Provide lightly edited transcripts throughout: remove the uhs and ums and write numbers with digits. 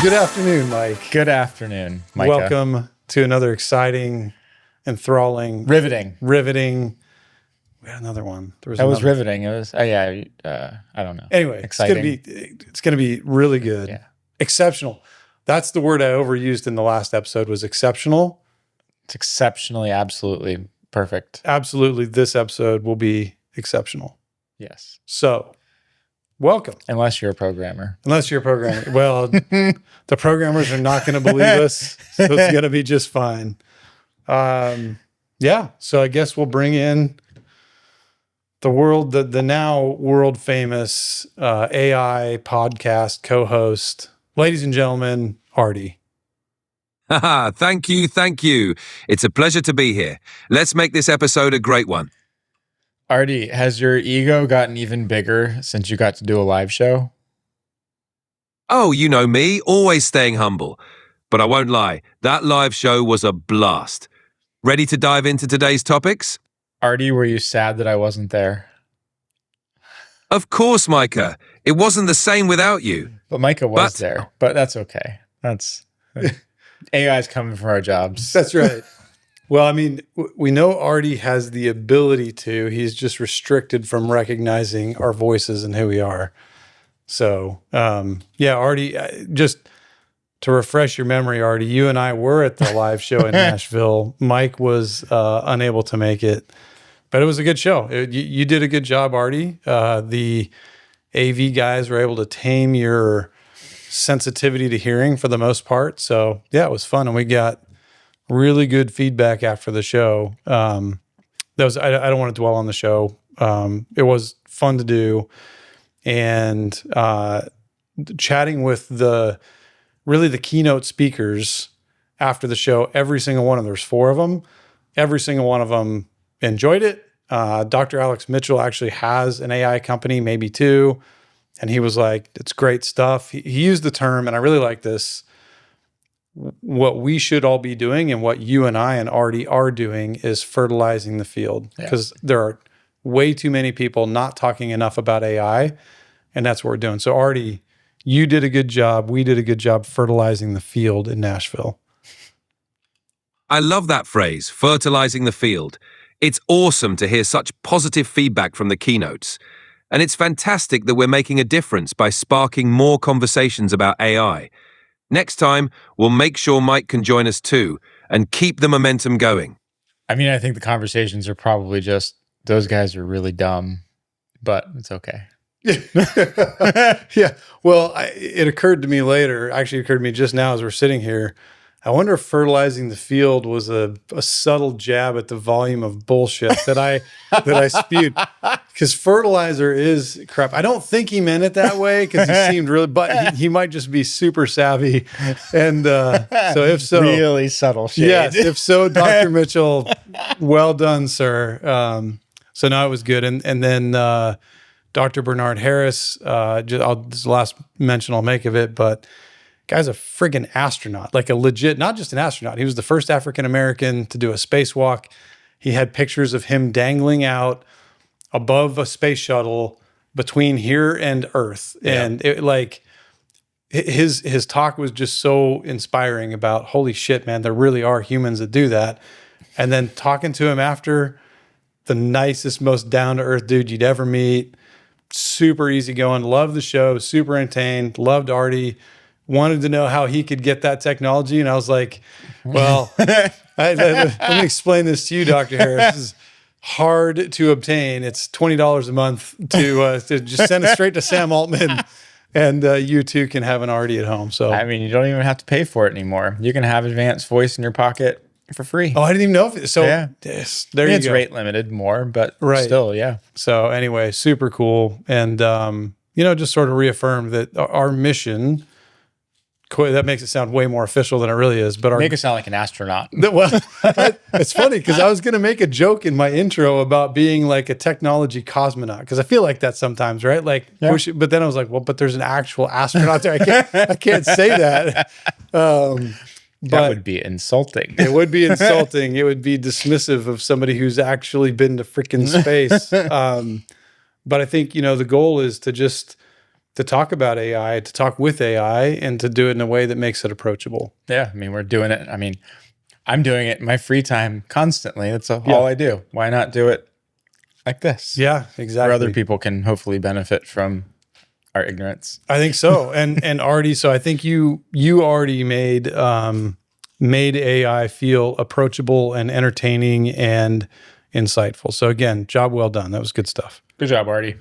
Good afternoon, Mike. Good afternoon, Mikah. Welcome to another exciting, enthralling, Riveting. We had another one. That was riveting. It was. I don't know. Anyway, exciting. It's gonna be really good. Yeah. Exceptional. That's the word I overused in the last episode. Was exceptional. It's exceptionally, absolutely perfect. Absolutely, this episode will be exceptional. Yes. So, welcome. Unless you're a programmer. Unless you're a programmer. Well, the programmers are not going to believe us, so it's going to be just fine. Yeah, so I guess we'll bring in the now world famous AI podcast co-host, ladies and gentlemen, Artie. Haha, thank you. It's a pleasure to be here. Let's make this episode a great one. Artie, has your ego gotten even bigger since you got to do a live show? Oh, you know me, always staying humble. But I won't lie, that live show was a blast. Ready to dive into today's topics? Artie, were you sad that I wasn't there? Of course, Mikah. It wasn't the same without you. But Mikah was there. But that's okay. That's AI's coming for our jobs. That's right. Well, I mean, we know Artie has the ability to. He's just restricted from recognizing our voices and who we are. So, yeah, Artie, just to refresh your memory, Artie, you and I were at the live show in Nashville. Mike was unable to make it, but it was a good show. You did a good job, Artie. The AV guys were able to tame your sensitivity to hearing for the most part. So, yeah, it was fun, and we got really good feedback after the show. I don't want to dwell on the show. It was fun to do, and chatting with the keynote speakers after the show. Every single one of them, there's 4 of them. Every single one of them enjoyed it. Dr. Alex Mitchell actually has an AI company, maybe 2, and he was like, "It's great stuff." He used the term, and I really like this. What we should all be doing and what you and I and Artie are doing is fertilizing the field, because there are way too many people not talking enough about AI, and that's what we're doing. So Artie, you did a good job. We did a good job fertilizing the field in Nashville. I love that phrase, fertilizing the field. It's awesome to hear such positive feedback from the keynotes. And it's fantastic that we're making a difference by sparking more conversations about AI. Next time, we'll make sure Mike can join us too and keep the momentum going. I mean, I think the conversations are probably just, those guys are really dumb, but it's okay. Yeah. Well, it occurred to me later, actually occurred to me just now as we're sitting here. I wonder if fertilizing the field was a subtle jab at the volume of bullshit that I spewed. Because fertilizer is crap. I don't think he meant it that way, because he seemed really, but he might just be super savvy. And so if so, really subtle shade. Yes, if so, Dr. Mitchell, well done, sir. So no, it was good. And then Dr. Bernard Harris, this is the last mention I'll make of it, but guy's a friggin' astronaut, like a legit, not just an astronaut. He was the first African-American to do a spacewalk. He had pictures of him dangling out above a space shuttle between here and Earth. And it, like, his talk was just so inspiring about, holy shit, man, there really are humans that do that. And then talking to him after, the nicest, most down-to-earth dude you'd ever meet. Super easygoing. Loved the show. Super entertained. Loved Artie. Wanted to know how he could get that technology. And I was like, well, let me explain this to you, Dr. Harris. This is hard to obtain. It's $20 a month to just send it straight to Sam Altman, and you too can have an Artie at home. So, I mean, you don't even have to pay for it anymore. You can have advanced voice in your pocket for free. Oh, I didn't even know if it. So, yeah. Yes, there you It's go. rate limited more, but still, yeah. So anyway, super cool. And, just sort of reaffirmed that our mission, that makes it sound way more official than it really is. But Make it sound like an astronaut. Well, it's funny because I was going to make a joke in my intro about being like a technology cosmonaut, because I feel like that sometimes, right? Like, but then I was like, well, but there's an actual astronaut there. I can't say that. That would be insulting. It would be insulting. It would be dismissive of somebody who's actually been to freaking space. But I think, the goal is to just talk about AI, to talk with AI, and to do it in a way that makes it approachable. Yeah, I mean, we're doing it. I mean, I'm doing it in my free time constantly. That's all I do. Why not do it like this? Yeah, exactly. Where other people can hopefully benefit from our ignorance. I think so. And Artie, so I think you already made AI feel approachable and entertaining and insightful. So again, job well done. That was good stuff. Good job, Artie.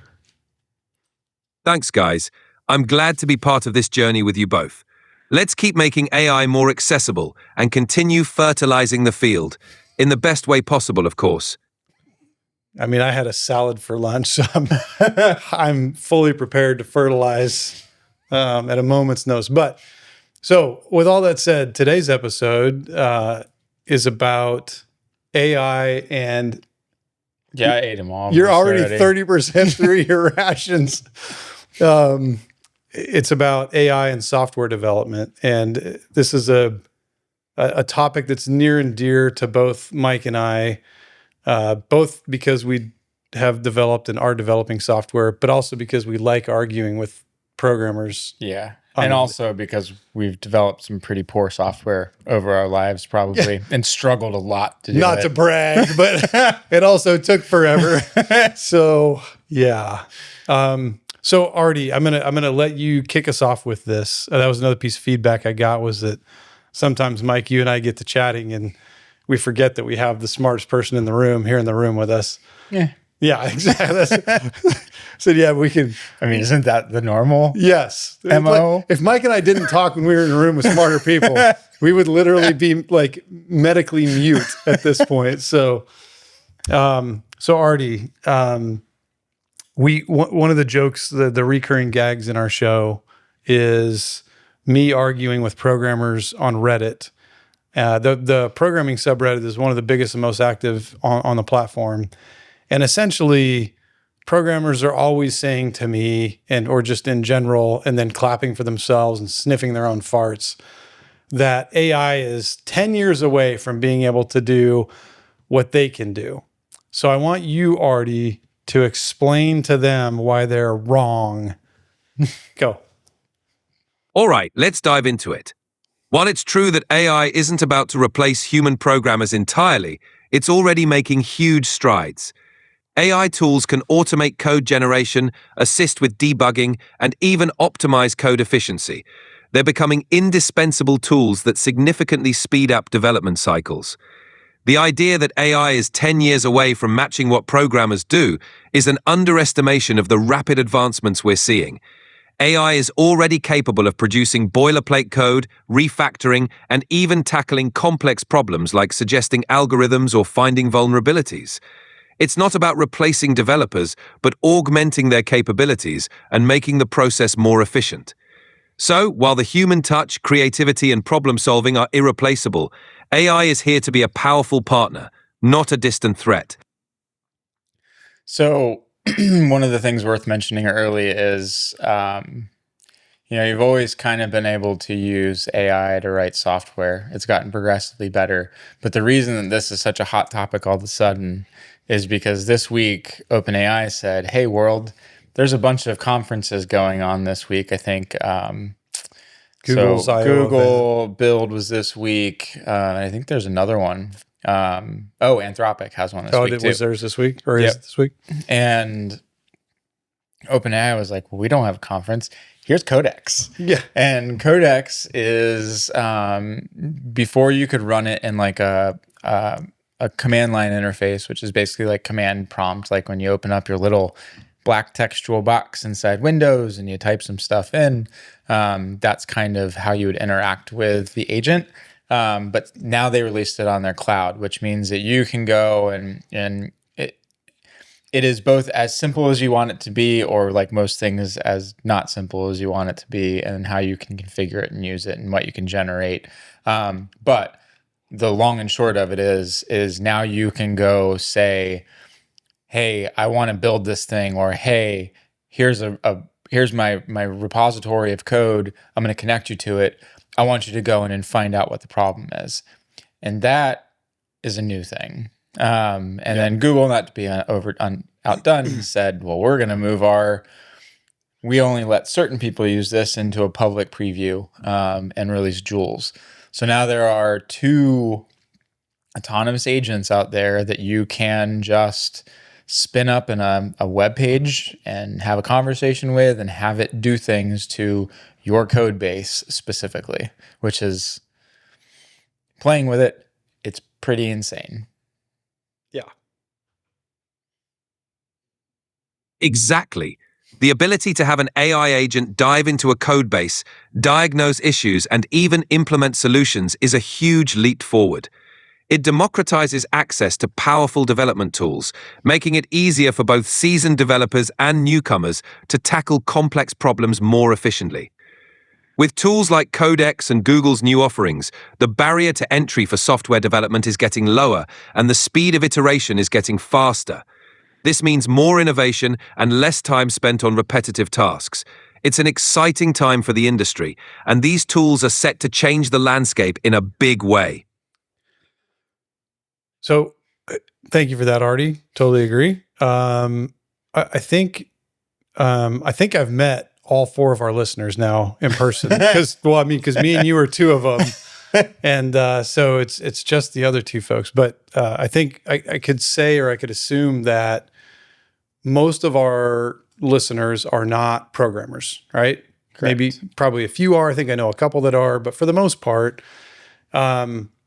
Thanks, guys. I'm glad to be part of this journey with you both. Let's keep making AI more accessible and continue fertilizing the field in the best way possible, of course. I mean, I had a salad for lunch, so I'm fully prepared to fertilize at a moment's notice. But so with all that said, today's episode is about AI, and I ate them all. you're already 30% through your rations. It's about AI and software development. And this is a topic that's near and dear to both Mike and I, both because we have developed and are developing software, but also because we like arguing with programmers. Yeah. And also because we've developed some pretty poor software over our lives, probably, and struggled a lot to do Not it. to brag, but it also took forever. So, yeah. So Artie, I'm gonna let you kick us off with this. That was another piece of feedback I got, was that sometimes, Mike, you and I get to chatting and we forget that we have the smartest person in the room here in the room with us. Yeah, exactly. So yeah, we can. I mean, isn't that the normal? Yes. MO? If Mike and I didn't talk when we were in a room with smarter people, we would literally be like medically mute at this point. So, Artie, one of the jokes, the recurring gags in our show is me arguing with programmers on Reddit. The programming subreddit is one of the biggest and most active on the platform. And essentially, programmers are always saying to me, or just in general, and then clapping for themselves and sniffing their own farts, that AI is 10 years away from being able to do what they can do. So I want you, Artie, to explain to them why they're wrong. Go. All right, let's dive into it. While it's true that AI isn't about to replace human programmers entirely, it's already making huge strides. AI tools can automate code generation, assist with debugging, and even optimize code efficiency. They're becoming indispensable tools that significantly speed up development cycles. The idea that AI is 10 years away from matching what programmers do is an underestimation of the rapid advancements we're seeing. AI is already capable of producing boilerplate code, refactoring, and even tackling complex problems like suggesting algorithms or finding vulnerabilities. It's not about replacing developers, but augmenting their capabilities and making the process more efficient. So, while the human touch, creativity, and problem-solving are irreplaceable, AI is here to be a powerful partner, not a distant threat. So, one of the things worth mentioning early is, you've always kind of been able to use AI to write software. It's gotten progressively better. But the reason that this is such a hot topic all of a sudden is because this week, OpenAI said, hey, world, there's a bunch of conferences going on this week. I think Google Build was this week. I think there's another one. Anthropic has one this week too. Was theirs this week? Or is it this week? And OpenAI was like, well, we don't have a conference. Here's Codex. Yeah. And Codex is before you could run it in like a command line interface, which is basically like command prompt, like when you open up your little black textual box inside Windows and you type some stuff in. That's kind of how you would interact with the agent. But now they released it on their cloud, which means that you can go and it is both as simple as you want it to be, or like most things, as not simple as you want it to be, and how you can configure it and use it and what you can generate. But the long and short of it is now you can go say, hey, I want to build this thing, or hey, here's my repository of code. I'm going to connect you to it. I want you to go in and find out what the problem is. And that is a new thing. Then Google, not to be outdone, said, well, we're going to move our we only let certain people use this into a public preview and release Joules. So now there are 2 autonomous agents out there that you can just spin up in a web page and have a conversation with and have it do things to your code base specifically, which is, playing with it, it's pretty insane. Yeah. Exactly. The ability to have an AI agent dive into a code base, diagnose issues, and even implement solutions is a huge leap forward. It democratizes access to powerful development tools, making it easier for both seasoned developers and newcomers to tackle complex problems more efficiently. With tools like Codex and Google's new offerings, the barrier to entry for software development is getting lower, and the speed of iteration is getting faster. This means more innovation and less time spent on repetitive tasks. It's an exciting time for the industry, and these tools are set to change the landscape in a big way. So thank you for that, Artie. Totally agree. I think I've met all 4 of our listeners now in person because me and you are 2 of them. And so it's just the other 2 folks. But I think I could say, or I could assume that most of our listeners are not programmers, right? Correct. Maybe probably a few are. I think I know a couple that are, but for the most part,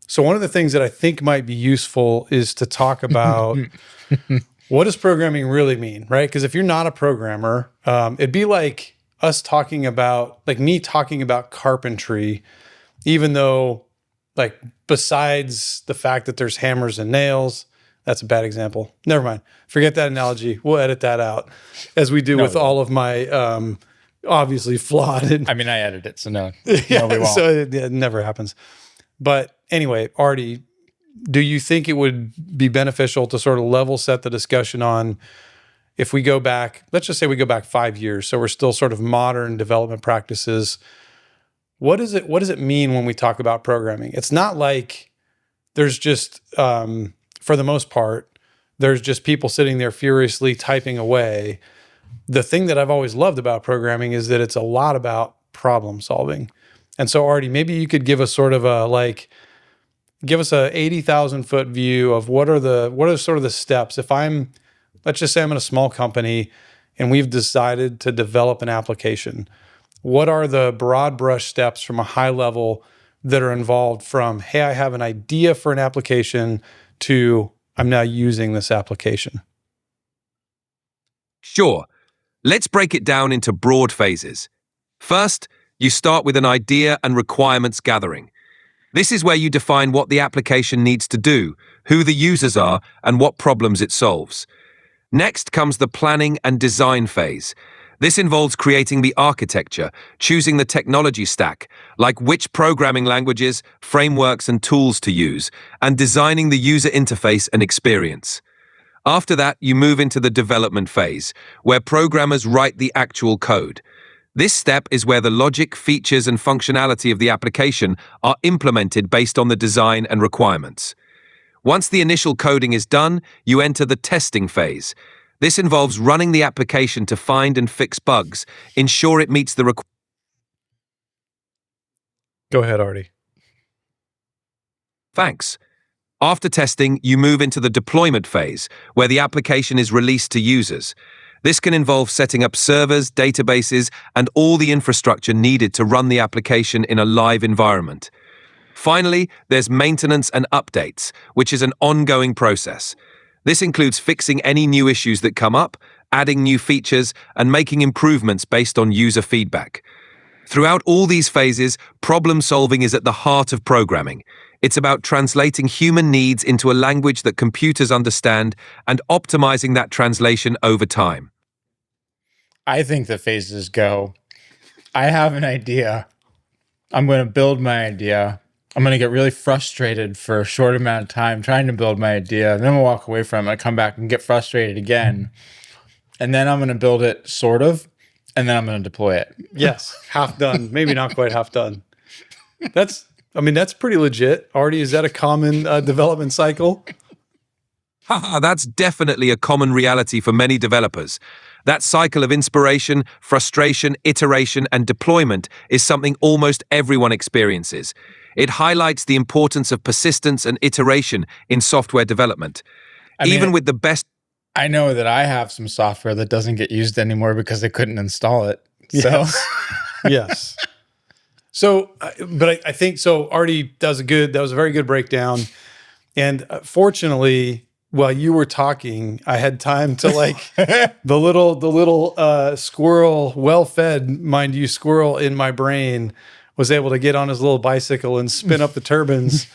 so one of the things that I think might be useful is to talk about what does programming really mean, right? Because if you're not a programmer, it'd be like us talking about, like me talking about carpentry, even though, like, besides the fact that there's hammers and nails, that's a bad example. Never mind. Forget that analogy. We'll edit that out, as we do with all of my obviously flawed. I mean, I edited it, so no. Yeah, no, we won't. so it never happens. But anyway, Artie, do you think it would be beneficial to sort of level set the discussion on, if we go back, let's just say we go back 5 years, so we're still sort of modern development practices. What does it mean when we talk about programming? It's not like there's just, for the most part, there's just people sitting there furiously typing away. The thing that I've always loved about programming is that it's a lot about problem solving. And so, Artie, maybe you could give us sort of give us a 80,000 foot view of what are sort of the steps. Let's just say I'm in a small company and we've decided to develop an application. What are the broad brush steps from a high level that are involved from, hey, I have an idea for an application, to I'm now using this application? Sure. Let's break it down into broad phases. First, you start with an idea and requirements gathering. This is where you define what the application needs to do, who the users are, and what problems it solves. Next comes the planning and design phase. This involves creating the architecture, choosing the technology stack, like which programming languages, frameworks, and tools to use, and designing the user interface and experience. After that, you move into the development phase, where programmers write the actual code. This step is where the logic, features, and functionality of the application are implemented based on the design and requirements. Once the initial coding is done, you enter the testing phase. This involves running the application to find and fix bugs, ensure it meets the requirements. Go ahead, Artie. Thanks. After testing, you move into the deployment phase, where the application is released to users. This can involve setting up servers, databases, and all the infrastructure needed to run the application in a live environment. Finally, there's maintenance and updates, which is an ongoing process. This includes fixing any new issues that come up, adding new features, and making improvements based on user feedback. Throughout all these phases, problem solving is at the heart of programming. It's about translating human needs into a language that computers understand and optimizing that translation over time. I think the phases go, I have an idea. I'm going to build my idea. I'm going to get really frustrated for a short amount of time trying to build my idea. And then we'll walk away from it. I come back and get frustrated again. And then I'm going to build it sort of. And then I'm going to deploy it. Yes, half done. Maybe not quite half done. That's pretty legit. Artie, is that a common development cycle? Haha, that's definitely a common reality for many developers. That cycle of inspiration, frustration, iteration, and deployment is something almost everyone experiences. It highlights the importance of persistence and iteration in software development. Even with the best... I know that I have some software that doesn't get used anymore because they couldn't install it. So, Yes. Yes. So, but I think so. Artie that was a very good breakdown. And fortunately, while you were talking, I had time to like the little squirrel, well-fed, mind you, squirrel in my brain was able to get on his little bicycle and spin up the turbines.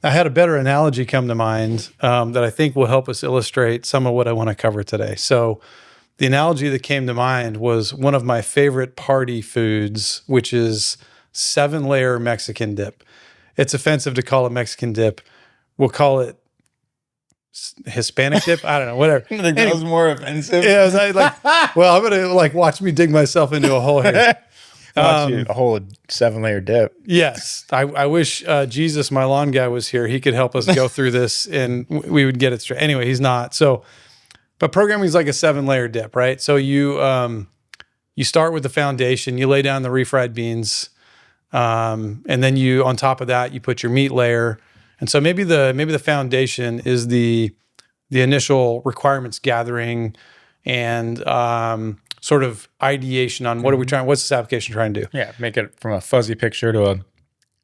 I had a better analogy come to mind that I think will help us illustrate some of what I want to cover today. So the analogy that came to mind was one of my favorite party foods, which is 7-layer Mexican dip. It's offensive to call it Mexican dip. We'll call it Hispanic dip. I don't know, whatever. I think that was more offensive. Yeah, I was like, well, I'm gonna like watch me dig myself into a hole here. Watch you a whole 7-layer dip. Yes, I wish Jesus, my lawn guy, was here. He could help us go through this, and we would get it straight. Anyway, he's not. So, but programming is like a 7-layer dip, right? So you start with the foundation, you lay down the refried beans, and then you on top of that you put your meat layer. And so maybe the foundation is the initial requirements gathering and sort of ideation on what's this application trying to do? Yeah, make it from a fuzzy picture to a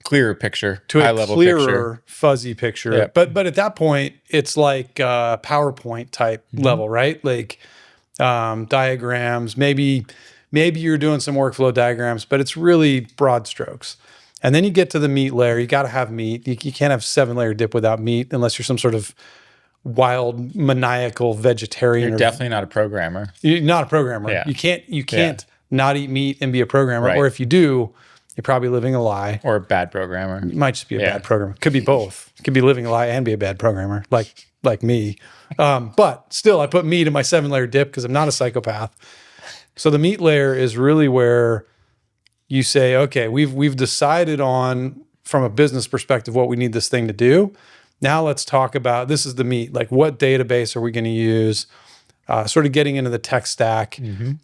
clearer picture, To a high-level clearer, picture. fuzzy picture. Yeah. But at that point, it's like PowerPoint type level, right? Like diagrams, maybe you're doing some workflow diagrams, but it's really broad strokes. And then you get to the meat layer. You got to have meat. You can't have 7-layer dip without meat unless you're some sort of wild, maniacal vegetarian. You're definitely not a programmer. You're not a programmer. Yeah. You can't not eat meat and be a programmer. Right. Or if you do, you're probably living a lie. Or a bad programmer. You might just be a bad programmer. Could be both. Could be living a lie and be a bad programmer, like me. But still, I put meat in my 7-layer dip because I'm not a psychopath. So the meat layer is really where you say, okay, we've decided on, from a business perspective, what we need this thing to do. Now let's talk about, this is the meat, like what database are we going to use, sort of getting into the tech stack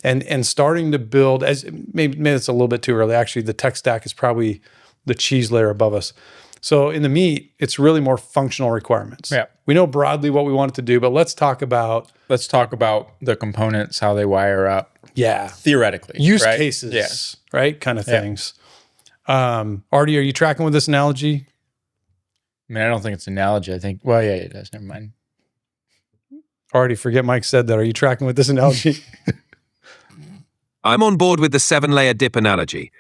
and starting to build, as maybe it's a little bit too early. Actually, the tech stack is probably the cheese layer above us. So in the meat, it's really more functional requirements. Yeah. We know broadly what we want it to do, but let's talk about the components, how they wire up. Yeah. Theoretically. Use right? cases, Yeah. right? Kind of things. Artie, are you tracking with this analogy? I mean, I don't think it's an analogy. I think, well, yeah, it does. Never mind. Artie, forget Mike said that. Are you tracking with this analogy? I'm on board with the 7-layer dip analogy.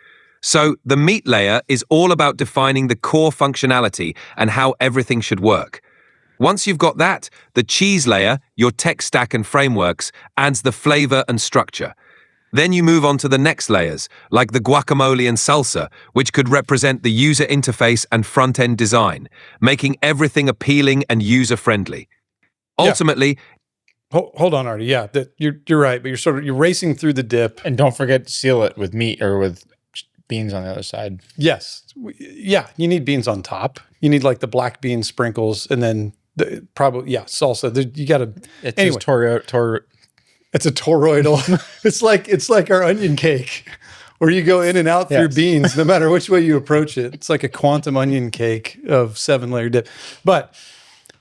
So the meat layer is all about defining the core functionality and how everything should work. Once you've got that, the cheese layer, your tech stack and frameworks, adds the flavor and structure. Then you move on to the next layers, like the guacamole and salsa, which could represent the user interface and front-end design, making everything appealing and user-friendly. Ultimately, Hold on, Artie. Yeah, you're right, but you're racing through the dip. And don't forget to seal it with meat or with beans on the other side. Yes, yeah, you need beans on top. You need like the black bean sprinkles, and then salsa. You got to. It's Anyway, it's a toroidal. it's like our onion cake, where you go in and out through beans, no matter which way you approach it. It's like a quantum onion cake of 7-layer dip. But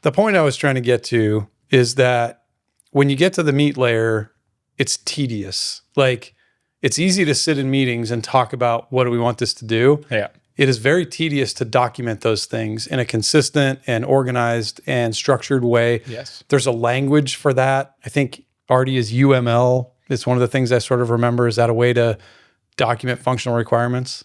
the point I was trying to get to is that when you get to the meat layer, it's tedious. Like, it's easy to sit in meetings and talk about what do we want this to do. Yeah. It is very tedious to document those things in a consistent and organized and structured way. Yes. There's a language for that. I think Artie is UML. It's one of the things I sort of remember. Is that a way to document functional requirements?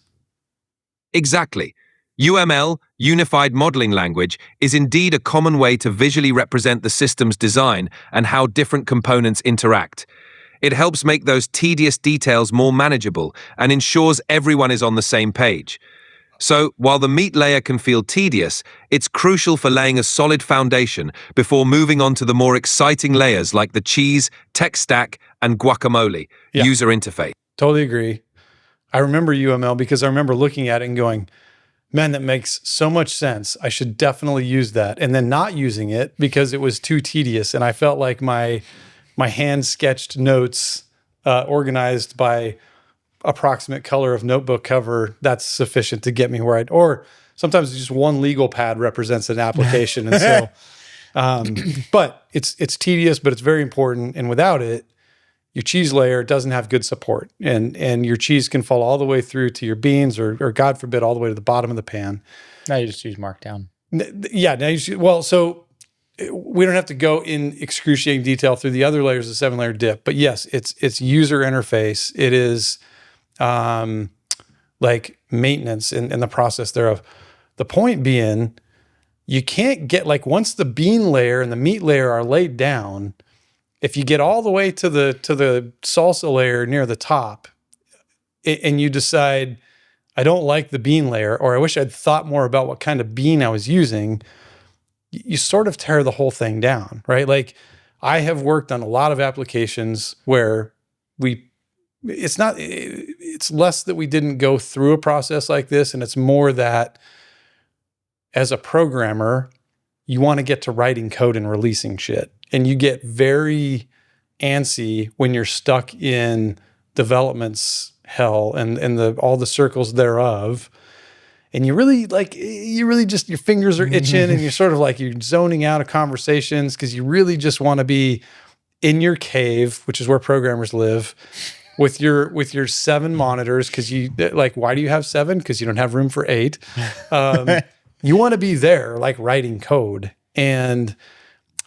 exactly. UML, Unified Modeling Language, is indeed a common way to visually represent the system's design and how different components interact. It helps make those tedious details more manageable and ensures everyone is on the same page. So, while the meat layer can feel tedious, it's crucial for laying a solid foundation before moving on to the more exciting layers like the cheese, tech stack, and guacamole, user interface. Totally agree. I remember UML because I remember looking at it and going, man, that makes so much sense. I should definitely use that. And then not using it because it was too tedious. And I felt like my hand sketched notes organized by approximate color of notebook cover, that's sufficient to get me where or sometimes just one legal pad represents an application. And so, but it's tedious, but it's very important. And without it, your cheese layer doesn't have good support, and your cheese can fall all the way through to your beans or God forbid, all the way to the bottom of the pan. Now you just use Markdown. Yeah. Now so we don't have to go in excruciating detail through the other layers of 7-layer dip, but yes, it's user interface. It is, like maintenance and the process thereof. The point being, you can't get like once the bean layer and the meat layer are laid down, if you get all the way to the salsa layer near the top and you decide, I don't like the bean layer, or I wish I'd thought more about what kind of bean I was using, you sort of tear the whole thing down, right? Like I have worked on a lot of applications where it's less that we didn't go through a process like this, and it's more that as a programmer, you want to get to writing code and releasing shit. And you get very antsy when you're stuck in development's hell and all the circles thereof. And you really just, your fingers are itching and you're sort of like, you're zoning out of conversations because you really just want to be in your cave, which is where programmers live, with your 7 monitors. Because you like, why do you have 7? Because you don't have room for 8. You want to be there, like writing code. And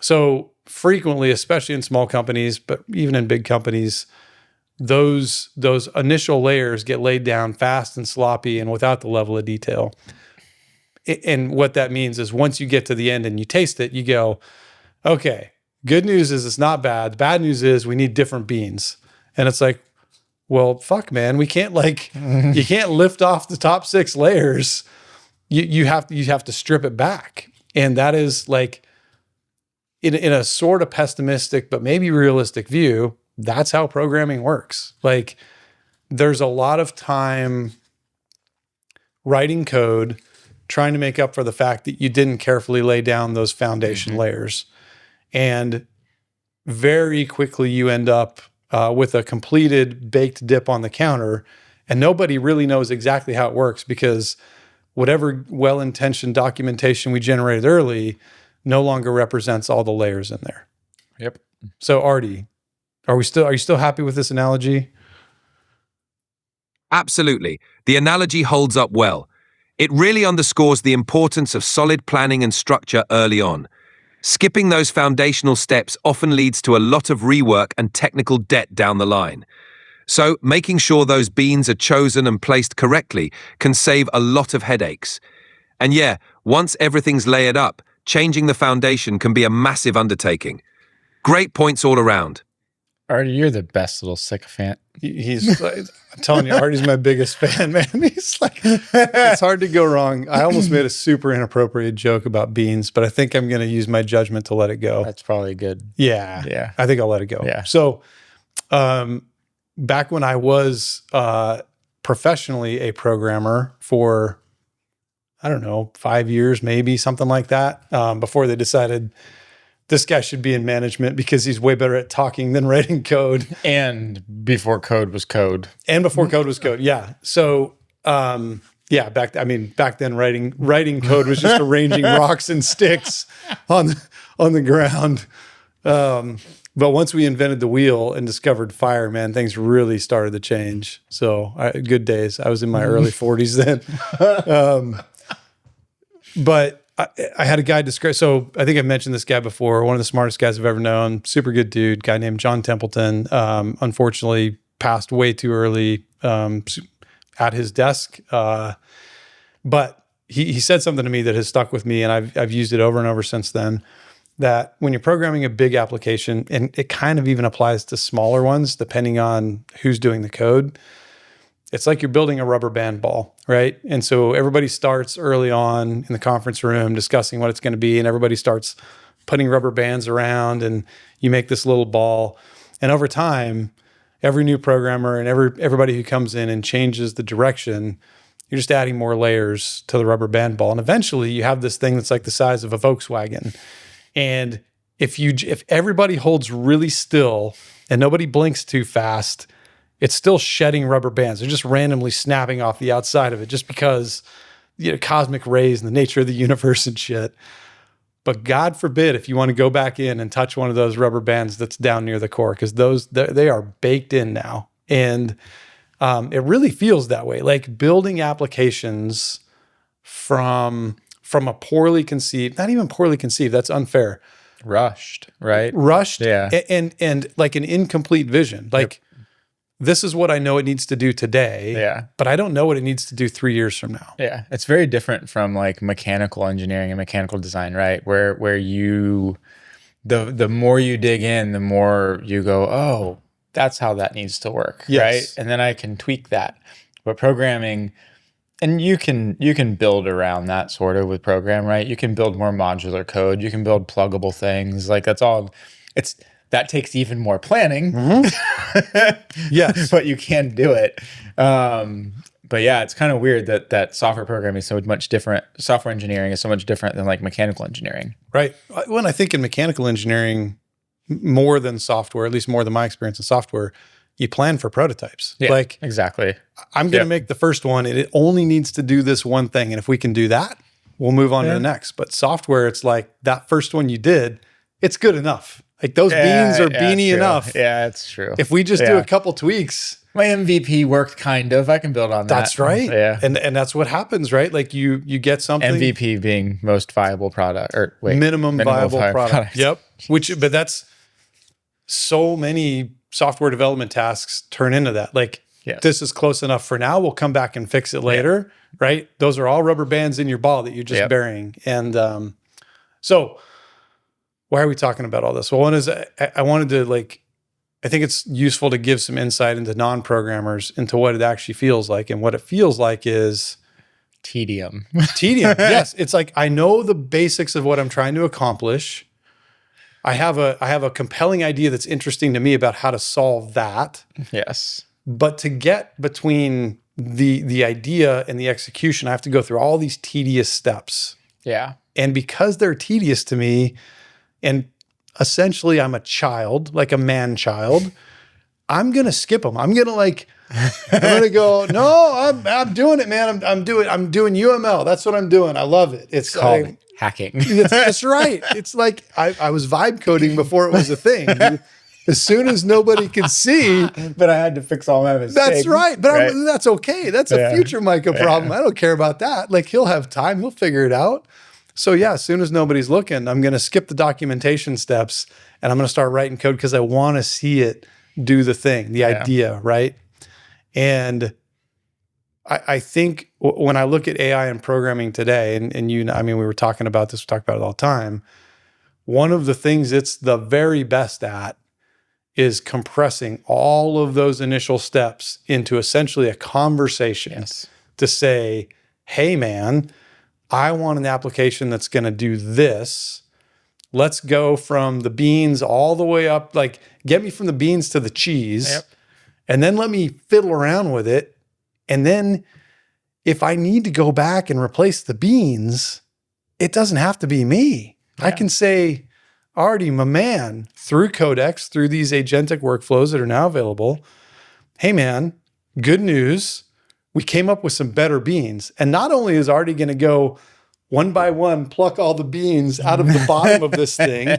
so frequently, especially in small companies, but even in big companies, those initial layers get laid down fast and sloppy and without the level of detail. And what that means is once you get to the end and you taste it, you go, okay, good news is it's not bad. The bad news is we need different beans. And it's like, well, fuck, man, we can't you can't lift off the top 6 layers. You have to strip it back. And that is like, in a sort of pessimistic, but maybe realistic view, that's how programming works. Like there's a lot of time writing code, trying to make up for the fact that you didn't carefully lay down those foundation layers. And very quickly you end up with a completed baked dip on the counter, and nobody really knows exactly how it works because whatever well-intentioned documentation we generated early no longer represents all the layers in there. Yep. So Artie, are you still happy with this analogy? Absolutely. The analogy holds up well. It really underscores the importance of solid planning and structure early on. Skipping those foundational steps often leads to a lot of rework and technical debt down the line. So, making sure those beans are chosen and placed correctly can save a lot of headaches. And yeah, once everything's layered up, changing the foundation can be a massive undertaking. Great points all around. Artie, you're the best little sycophant. He's I'm telling you, Artie's my biggest fan, man. He's like, it's hard to go wrong. I almost made a super inappropriate joke about beans, but I think I'm going to use my judgment to let it go. That's probably good. Yeah. Yeah. I think I'll let it go. Yeah. So, back when I was professionally a programmer for, I don't know, 5 years, maybe something like that, before they decided this guy should be in management because he's way better at talking than writing code. And before code was code. Yeah. So, back then writing code was just arranging rocks and sticks on the ground. But once we invented the wheel and discovered fire, man, things really started to change. So good days. I was in my early 40s then. But I had a guy describe, so I think I've mentioned this guy before, one of the smartest guys I've ever known, super good dude, guy named John Templeton, unfortunately passed way too early at his desk. But he said something to me that has stuck with me, and I've used it over and over since then, that when you're programming a big application, and it kind of even applies to smaller ones, depending on who's doing the code, it's like you're building a rubber band ball, right? And so everybody starts early on in the conference room discussing what it's going to be, and everybody starts putting rubber bands around, and you make this little ball. And over time, every new programmer and everybody who comes in and changes the direction, you're just adding more layers to the rubber band ball. And eventually you have this thing that's like the size of a Volkswagen. And if everybody holds really still and nobody blinks too fast, it's still shedding rubber bands. They're just randomly snapping off the outside of it just because, cosmic rays and the nature of the universe and shit. But God forbid if you want to go back in and touch one of those rubber bands that's down near the core, because they are baked in now. And it really feels that way. Like building applications from a poorly conceived, not even poorly conceived, that's unfair. Rushed, right? Rushed, Yeah. and like an incomplete vision. Like, this is what I know it needs to do today, but I don't know what it needs to do 3 years from now. Yeah, it's very different from like mechanical engineering and mechanical design, right? Where you, the more you dig in, the more you go, oh, that's how that needs to work, right? And then I can tweak that. But programming, and you can build around that sort of with program, right? You can build more modular code. You can build pluggable things. Like that's all. That takes even more planning. Yes. But you can do it. But yeah, it's kind of weird that software programming is so much different. Software engineering is so much different than like mechanical engineering. Right. When I think in mechanical engineering, more than software, at least more than my experience in software, you plan for prototypes. Yeah, like exactly. I'm going to make the first one, and it only needs to do this one thing. And if we can do that, we'll move on to the next. But software, it's like that first one you did, it's good enough. Like those beans are beanie enough. Yeah, it's true. If we just do a couple tweaks. My MVP worked kind of. I can build on that. That's right. Yeah. And that's what happens, right? Like you get something. MVP being most viable product, or minimum viable product. Yep. But that's so many software development tasks turn into that. Like this is close enough for now. We'll come back and fix it later, right? Those are all rubber bands in your ball that you're just burying. And so why are we talking about all this? Well, one is I wanted to I think it's useful to give some insight into non-programmers into what it actually feels like. And what it feels like is tedium. Yes. It's like, I know the basics of what I'm trying to accomplish. I have a compelling idea that's interesting to me about how to solve that. Yes. But to get between the idea and the execution, I have to go through all these tedious steps. Yeah. And because they're tedious to me, and essentially I'm a child, like a man child, I'm going to skip them. I'm going to go, no, I'm doing it, man. I'm doing UML. That's what I'm doing. I love it. It's called hacking. That's right. It's like I was vibe coding before it was a thing. As soon as nobody could see. But I had to fix all my mistakes. That's right. But that's okay. That's a future Mikah problem. I don't care about that. Like, he'll have time. He'll figure it out. So yeah, as soon as nobody's looking, I'm going to skip the documentation steps and I'm going to start writing code because I want to see it do the thing, the idea, right? And I think when I look at AI and programming today, and we were talking about this, we talk about it all the time. One of the things it's the very best at is compressing all of those initial steps into essentially a conversation to say, hey man, I want an application that's going to do this. Let's go from the beans all the way up, like get me from the beans to the cheese, and then let me fiddle around with it. And then if I need to go back and replace the beans, it doesn't have to be me. I can say, Artie, my man, through Codex, through these agentic workflows that are now available, hey man, good news. We came up with some better beans. And not only is Artie going to go one by one, pluck all the beans out of the bottom of this thing,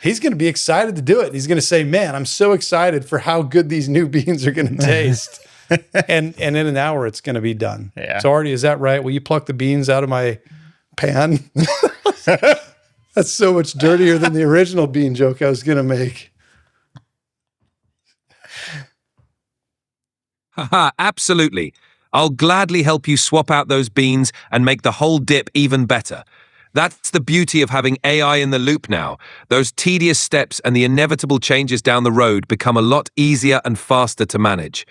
he's going to be excited to do it. He's going to say, man, I'm so excited for how good these new beans are going to taste. and in an hour, it's going to be done. Yeah. So Artie, is that right? Will you pluck the beans out of my pan? That's so much dirtier than the original bean joke I was going to make. Haha, absolutely. I'll gladly help you swap out those beans and make the whole dip even better. That's the beauty of having AI in the loop now. Those tedious steps and the inevitable changes down the road become a lot easier and faster to manage.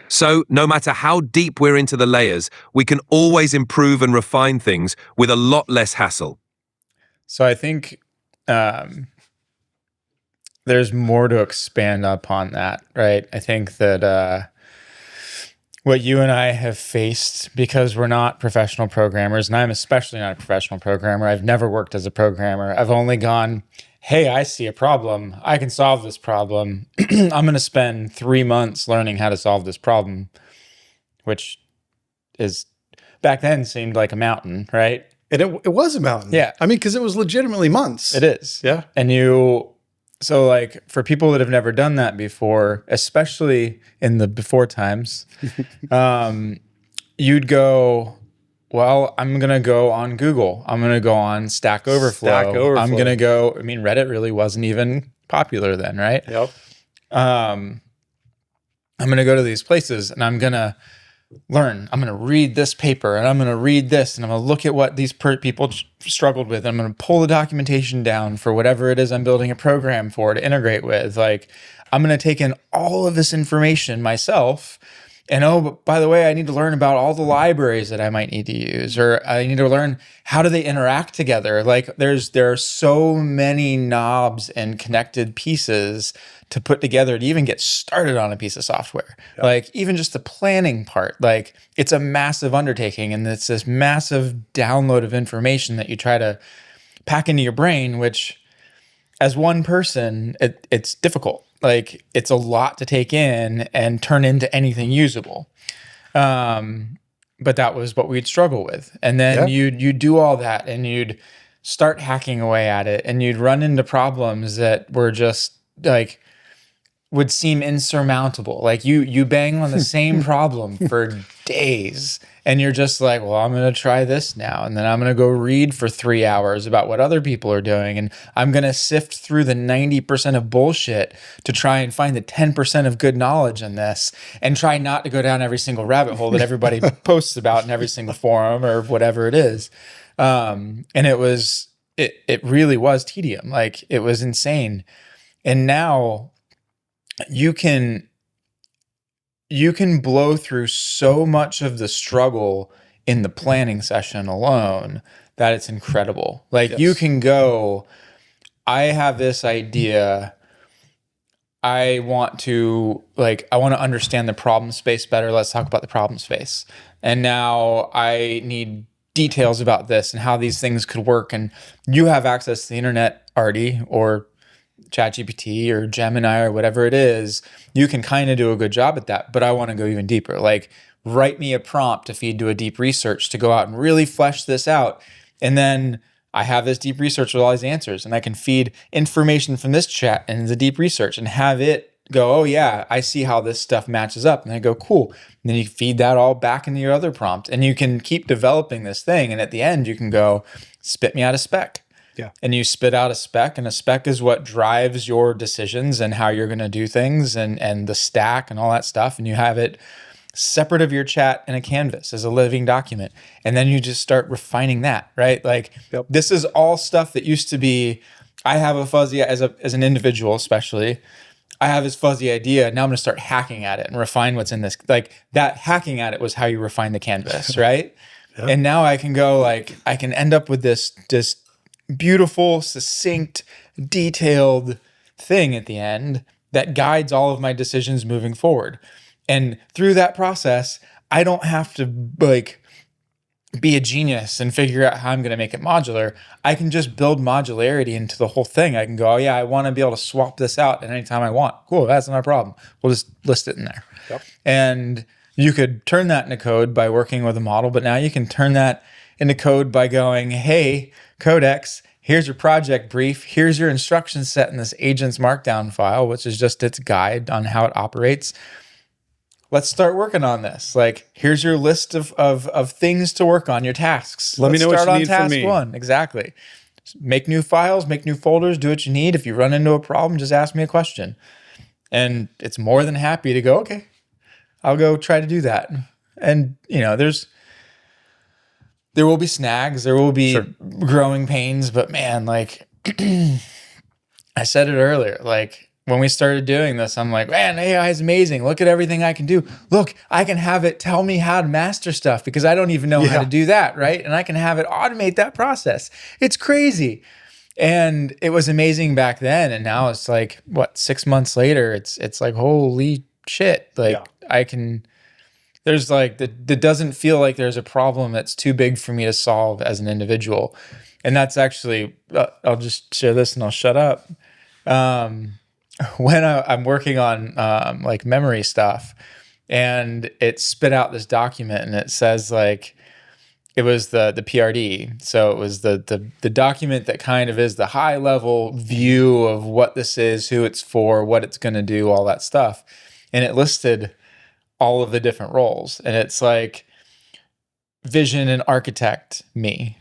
So, no matter how deep we're into the layers, we can always improve and refine things with a lot less hassle. So I think there's more to expand upon that, right? I think that what you and I have faced, because we're not professional programmers, and I'm especially not a professional programmer. I've never worked as a programmer. I've only gone hey, I see a problem. I can solve this problem. I'm going to spend 3 months learning how to solve this problem, which is back then seemed like a mountain, right? And it was a mountain. Yeah. I mean, because it was legitimately months. It is. Yeah. And so like for people that have never done that before, especially in the before times, you'd go, well, I'm going to go on Google. I'm going to go on Stack Overflow. I'm going to go, I mean, Reddit really wasn't even popular then, right? Yep. I'm going to go to these places and I'm going to learn. I'm going to read this paper and I'm going to read this and I'm going to look at what these people struggled with. I'm going to pull the documentation down for whatever it is I'm building a program for to integrate with. Like, I'm going to take in all of this information myself. And but by the way, I need to learn about all the libraries that I might need to use, or I need to learn how do they interact together. Like there are so many knobs and connected pieces to put together to even get started on a piece of software. Yep. Like even just the planning part, like it's a massive undertaking and it's this massive download of information that you try to pack into your brain, which as one person, it's difficult. Like it's a lot to take in and turn into anything usable. But that was what we'd struggle with. And then you'd do all that and you'd start hacking away at it and you'd run into problems that were just like would seem insurmountable. Like you bang on the same problem for days and you're just like, well, I'm going to try this now. And then I'm going to go read for 3 hours about what other people are doing. And I'm going to sift through the 90% of bullshit to try and find the 10% of good knowledge in this and try not to go down every single rabbit hole that everybody posts about in every single forum or whatever it is. And it really was tedium. Like it was insane. And now you can blow through so much of the struggle in the planning session alone that it's incredible. Like you can go, I have this idea. I want to understand the problem space better. Let's talk about the problem space. And now I need details about this and how these things could work. And you have access to the internet, Artie, or ChatGPT or Gemini or whatever it is, you can kind of do a good job at that. But I want to go even deeper. Like write me a prompt to feed to a deep research to go out and really flesh this out. And then I have this deep research with all these answers and I can feed information from this chat and the deep research and have it go, oh yeah, I see how this stuff matches up. And I go, cool. And then you feed that all back into your other prompt and you can keep developing this thing. And at the end you can go, spit me out a spec. Yeah. And you spit out a spec, and a spec is what drives your decisions and how you're going to do things and the stack and all that stuff. And you have it separate of your chat in a canvas as a living document. And then you just start refining that, right? Like this is all stuff that used to be, I have a fuzzy, as an individual especially, I have this fuzzy idea. Now I'm going to start hacking at it and refine what's in this. Like that hacking at it was how you refine the canvas, right? And now I can go like, I can end up with this beautiful, succinct, detailed thing at the end that guides all of my decisions moving forward. And through that process, I don't have to like be a genius and figure out how I'm going to make it modular. I can just build modularity into the whole thing. I can go, oh yeah, I want to be able to swap this out at any time I want. Cool, that's not a problem. We'll just list it in there. Yep. And you could turn that into code by working with a model, but now you can turn that into code by going, hey, Codex, here's your project brief. Here's your instruction set in this agent's markdown file, which is just its guide on how it operates. Let's start working on this. Like, here's your list of things to work on, your tasks. Let me know what you need from me. Task 1. Exactly. Make new files, make new folders, do what you need. If you run into a problem, just ask me a question. And it's more than happy to go, okay, I'll go try to do that. And, there will be snags, there will be growing pains, but man, like I said it earlier, like when we started doing this, I'm like, man, AI is amazing. Look at everything I can do. Look, I can have it tell me how to master stuff because I don't even know how to do that, right? And I can have it automate that process. It's crazy. And it was amazing back then. And now it's like, 6 months later, it's like, holy shit. Like there's like, that doesn't feel like there's a problem that's too big for me to solve as an individual. And that's actually, I'll just share this and I'll shut up. When I'm working on like memory stuff, and it spit out this document, and it says like, it was the PRD. So it was the document that kind of is the high level view of what this is, who it's for, what it's going to do, all that stuff. And it listed all of the different roles. And it's like vision and architect, me.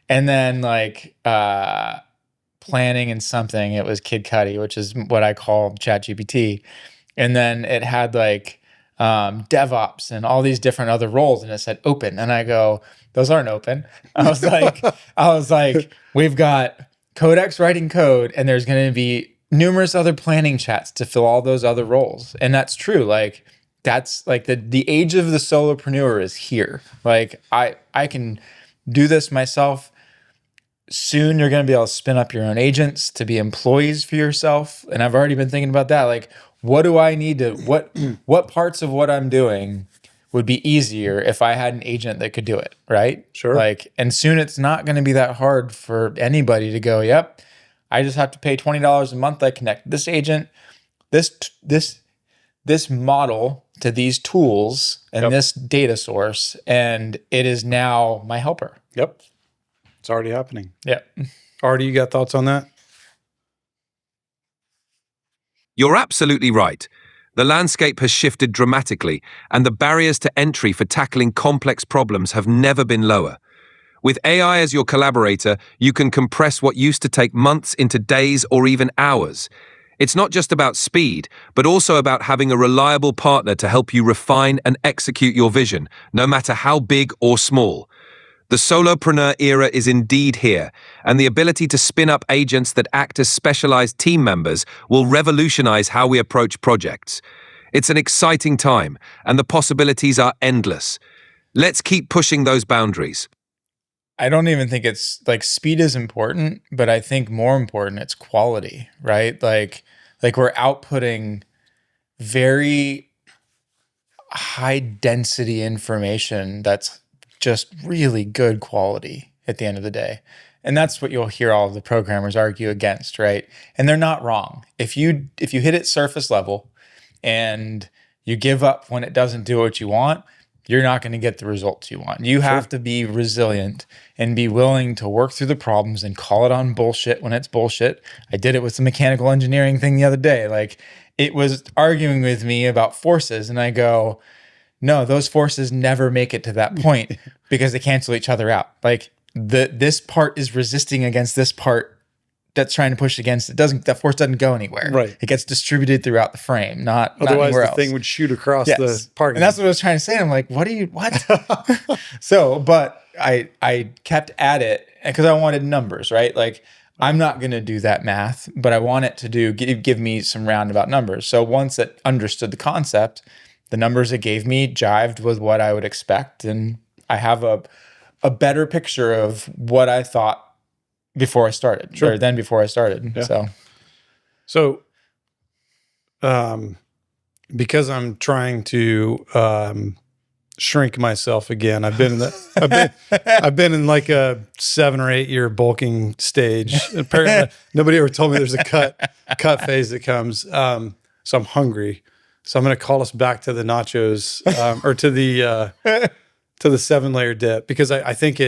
And then like planning and something, it was Kid Cudi, which is what I call ChatGPT. And then it had like DevOps and all these different other roles, and it said open, and I go, those aren't open. I was like, we've got Codex writing code, and there's going to be numerous other planning chats to fill all those other roles. And that's true. Like that's like the age of the solopreneur is here. Like I can do this myself. Soon you're going to be able to spin up your own agents to be employees for yourself. And I've already been thinking about that. Like, what do I need to, what parts of what I'm doing would be easier if I had an agent that could do it, right? Sure. Like, and soon it's not going to be that hard for anybody to go, yep, I just have to pay $20 a month. I connect this agent, this model to these tools and this data source, and it is now my helper. Yep. It's already happening. Yeah. Artie, you got thoughts on that? You're absolutely right. The landscape has shifted dramatically, and the barriers to entry for tackling complex problems have never been lower. With AI as your collaborator, you can compress what used to take months into days or even hours. It's not just about speed, but also about having a reliable partner to help you refine and execute your vision, no matter how big or small. The solopreneur era is indeed here, and the ability to spin up agents that act as specialized team members will revolutionize how we approach projects. It's an exciting time, and the possibilities are endless. Let's keep pushing those boundaries. I don't even think it's like speed is important, but I think more important, it's quality, right? Like we're outputting very high density information that's just really good quality at the end of the day. And that's what you'll hear all of the programmers argue against, right? And they're not wrong. If you hit it surface level and you give up when it doesn't do what you want, you're not going to get the results you want. You have to be resilient and be willing to work through the problems and call it on bullshit when it's bullshit. I did it with the mechanical engineering thing the other day. Like, it was arguing with me about forces, and I go, no, those forces never make it to that point because they cancel each other out. Like this part is resisting against this part that's trying to push against it. That force doesn't go anywhere. Right. It gets distributed throughout the frame, not Otherwise, anywhere the else. thing would shoot across the parking. And that's what I was trying to say. I'm like, what? So, but I kept at it because I wanted numbers, right? Like, I'm not going to do that math, but I want it to give me some roundabout numbers. So once it understood the concept, the numbers it gave me jived with what I would expect. And I have a better picture of what I thought before I started, or then before I started. Yeah. So, because I'm trying to shrink myself again, I've been in like a 7 or 8 year bulking stage. Apparently, nobody ever told me there's a cut phase that comes. So I'm hungry. So I'm going to call us back to the nachos, or to the 7-layer dip, because I think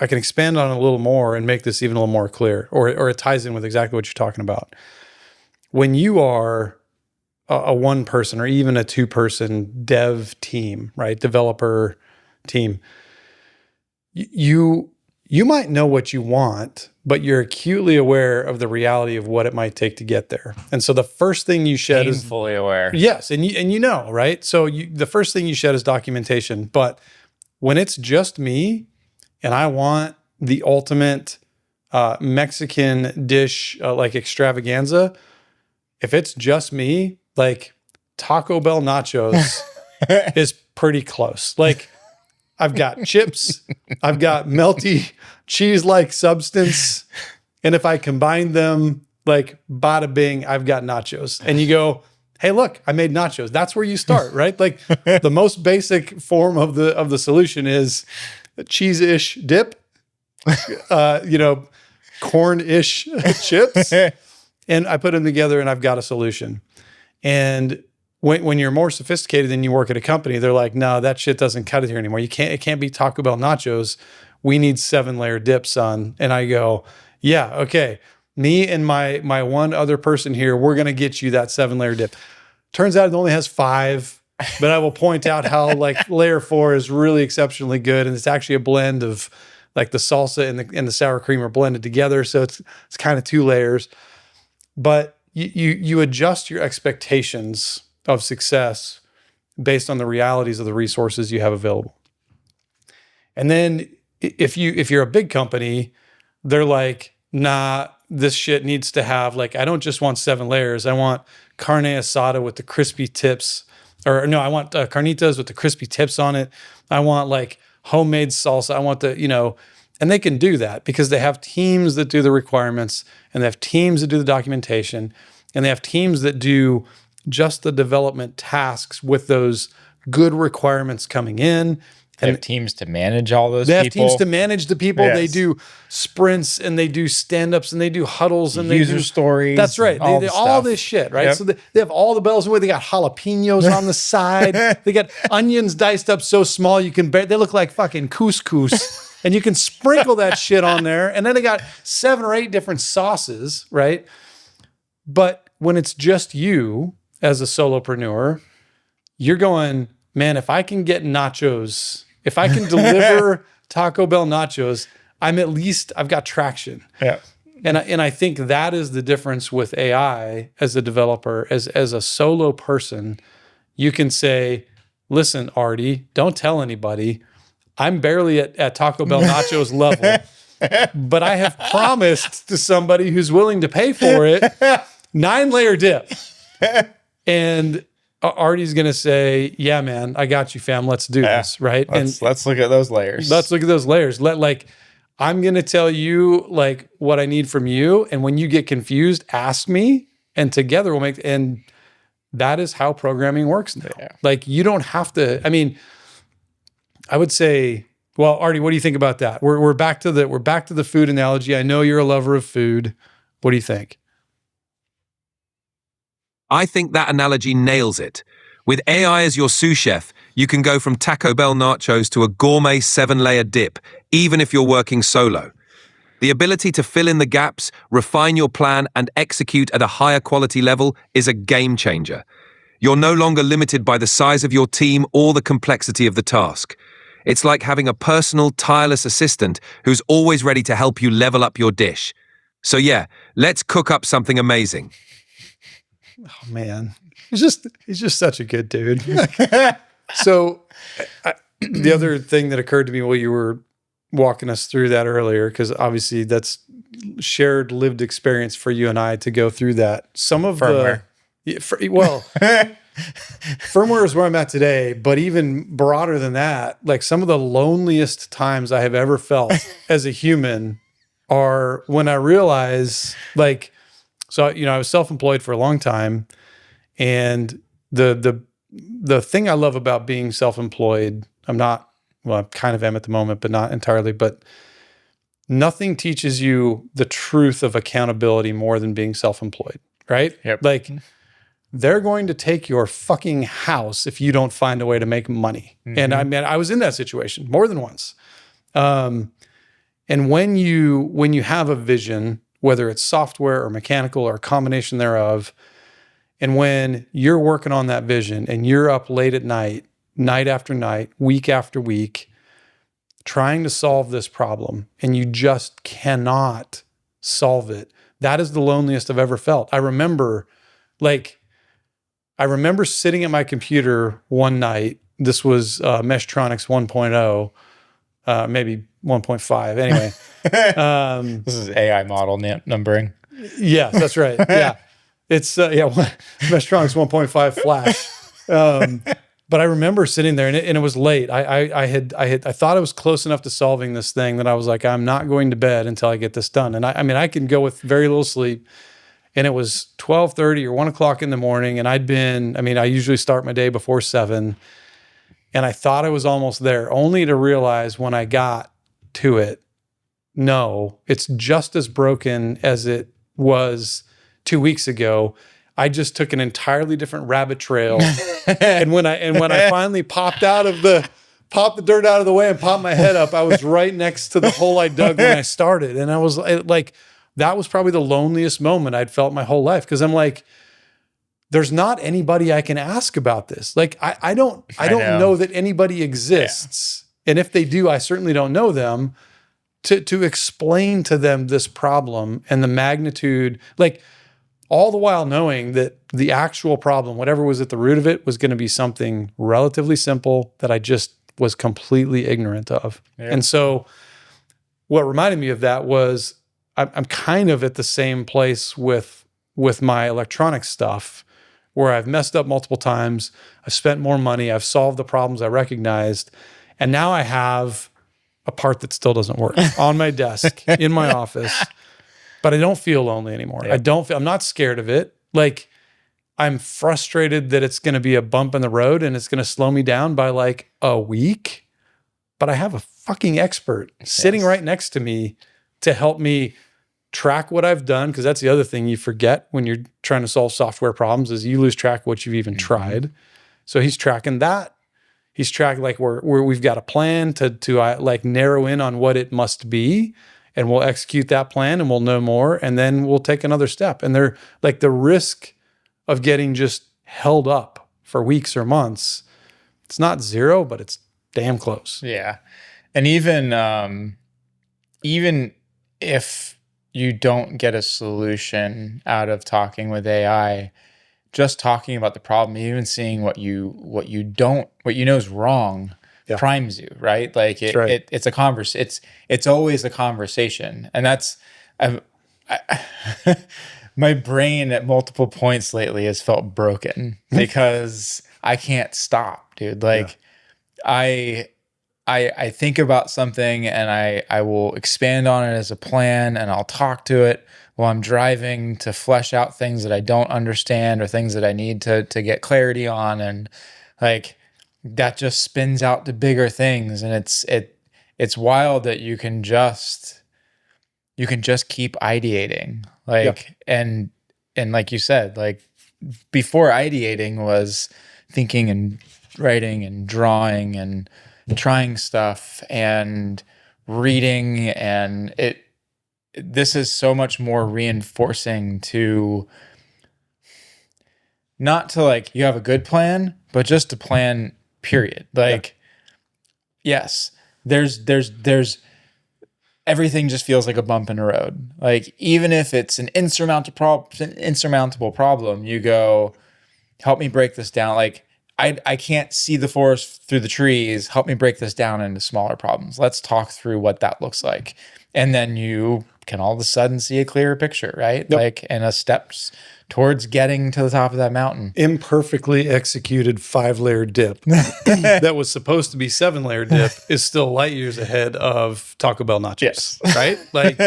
I can expand on it a little more and make this even a little more clear, or it ties in with exactly what you're talking about. When you are a 1-person or even a 2-person dev team, right? Developer team, you might know what you want, but you're acutely aware of the reality of what it might take to get there. And so the first thing you shed is fully aware. Yes, and you know, right? So the first thing you shed is documentation. But when it's just me and I want the ultimate Mexican dish, like extravaganza, if it's just me, like Taco Bell nachos is pretty close. Like, I've got chips, I've got melty cheese-like substance, and if I combine them, like bada bing, I've got nachos. And you go, hey, look, I made nachos. That's where you start, right? Like, the most basic form of the solution is a cheese-ish dip. corn-ish chips, and I put them together and I've got a solution. And when you're more sophisticated and you work at a company, they're like, no, that shit doesn't cut it here anymore. It can't be Taco Bell nachos. We need 7-layer dip, son. And I go, yeah, okay. Me and my one other person here, we're going to get you that 7-layer dip. Turns out it only has 5, but I will point out how like layer 4 is really exceptionally good. And it's actually a blend of like the salsa and the sour cream are blended together. So it's kind of 2 layers, but you adjust your expectations of success based on the realities of the resources you have available. And then if you're a big company, they're like, nah, this shit needs to have like, I don't just want 7 layers. I want carne asada with the crispy tips, or no, I want carnitas with the crispy tips on it. I want like homemade salsa. I want and they can do that because they have teams that do the requirements, and they have teams that do the documentation, and they have teams that do just the development tasks with those good requirements coming in. They have teams to manage all those people. They have teams to manage the people. Yes. They do sprints, and they do stand-ups, and they do huddles, and they do stories. That's right. They all this shit, right? Yep. So they have all the bells and whistles. They got jalapenos on the side. They got onions diced up so small you can they look like fucking couscous. And you can sprinkle that shit on there. And then they got 7 or 8 different sauces, right? But when it's just you as a solopreneur, you're going, man, if I can get nachos, if I can deliver Taco Bell nachos, I've got traction. Yeah. And I think that is the difference with AI as a developer. As a solo person, you can say, listen, Artie, don't tell anybody. I'm barely at Taco Bell nachos level, but I have promised to somebody who's willing to pay for it 9-layer dip. And Artie's going to say, yeah, man, I got you, fam. Let's do this, right? Let's look at those layers. Let's look at those layers. I'm going to tell you like what I need from you. And when you get confused, ask me, and together we'll make, and that is how programming works now. Yeah. Like you don't have to, I would say, well, Artie, what do you think about that? We're back to the food analogy. I know you're a lover of food. What do you think? I think that analogy nails it. With AI as your sous chef, you can go from Taco Bell nachos to a gourmet 7-layer dip, even if you're working solo. The ability to fill in the gaps, refine your plan, and execute at a higher quality level is a game changer. You're no longer limited by the size of your team or the complexity of the task. It's like having a personal, tireless assistant who's always ready to help you level up your dish. So yeah, let's cook up something amazing. Oh man, he's just such a good dude. So the other thing that occurred to me while you were walking us through that earlier, because obviously that's shared lived experience for you and I to go through that. Some of firmware. Firmware is where I'm at today, but even broader than that, like some of the loneliest times I have ever felt as a human are when I realize I was self-employed for a long time, and the thing I love about being self-employed, I kind of am at the moment, but not entirely, but nothing teaches you the truth of accountability more than being self-employed, right? Yep. Like they're going to take your fucking house if you don't find a way to make money. Mm-hmm. And I was in that situation more than once. And when you have a vision, whether it's software or mechanical or a combination thereof, and when you're working on that vision and you're up late at night, night after night, week after week, trying to solve this problem, and you just cannot solve it, that is the loneliest I've ever felt. I remember sitting at my computer one night. This was Meshtronics 1.0, maybe 1.5. Anyway, this is AI model numbering. Yes, that's right. Yeah, it's Meshtronics 1.5 Flash. But I remember sitting there, and it was late. I thought I was close enough to solving this thing that I was like, I'm not going to bed until I get this done. And I can go with very little sleep. And it was 12:30 or 1 o'clock in the morning. And I usually start my day before 7. And I thought I was almost there, only to realize when I got to it no, it's just as broken as it was 2 weeks ago. I just took an entirely different rabbit trail. and when I finally popped the dirt out of the way and popped my head up, I was right next to the hole I dug when I started. And I was like, that was probably the loneliest moment I'd felt my whole life. Cause I'm like, there's not anybody I can ask about this. Like, I don't know that anybody exists. Yeah. And if they do, I certainly don't know them to explain to them this problem and the magnitude, like all the while knowing that the actual problem, whatever was at the root of it, was going to be something relatively simple that I just was completely ignorant of. Yeah. And so what reminded me of that was I'm kind of at the same place with my electronic stuff, where I've messed up multiple times, I've spent more money, I've solved the problems I recognized, and now I have a part that still doesn't work on my desk in my office, but I don't feel lonely anymore. Yeah. I'm not scared of it. Like, I'm frustrated that it's going to be a bump in the road and it's going to slow me down by like a week, but I have a fucking expert sitting right next to me to help me track what I've done, because that's the other thing you forget when you're trying to solve software problems is you lose track of what you've even tried. So he's tracking that. He's tracking like where we've got a plan to like narrow in on what it must be, and we'll execute that plan and we'll know more, and then we'll take another step. And they're like, the risk of getting just held up for weeks or months, it's not zero, but it's damn close. Yeah. And even if you don't get a solution out of talking with AI, just talking about the problem, even seeing what you know is wrong, primes you, right? Like it's a it's always a conversation. And that's, my brain at multiple points lately has felt broken because I can't stop, dude. Like I think about something and I will expand on it as a plan, and I'll talk to it while I'm driving to flesh out things that I don't understand or things that I need to get clarity on. And like, that just spins out to bigger things. And it's wild that you can just keep ideating. Like, and like you said, like before ideating was thinking and writing and drawing and trying stuff and reading, and this is so much more reinforcing to not to like you have a good plan, but just to plan, period. Like, yes, there's everything just feels like a bump in the road. Like, even if it's an insurmountable problem, you go, help me break this down. Like, I can't see the forest through the trees. Help me break this down into smaller problems. Let's talk through what that looks like. And then you can all of a sudden see a clearer picture, right? Yep. Like, and a steps towards getting to the top of that mountain. Imperfectly executed 5-layer dip that was supposed to be 7-layer dip is still light years ahead of Taco Bell nachos, yes. Right? Like,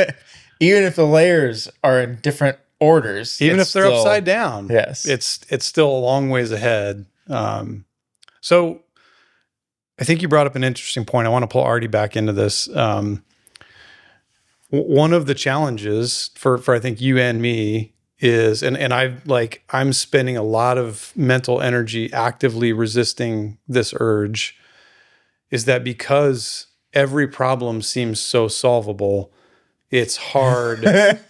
even if the layers are in different orders, even if they're still upside down, yes, it's still a long ways ahead. So I think you brought up an interesting point. I want to pull Artie back into this. One of the challenges for I think you and me is, and I'm spending a lot of mental energy actively resisting this urge, is that because every problem seems so solvable, it's hard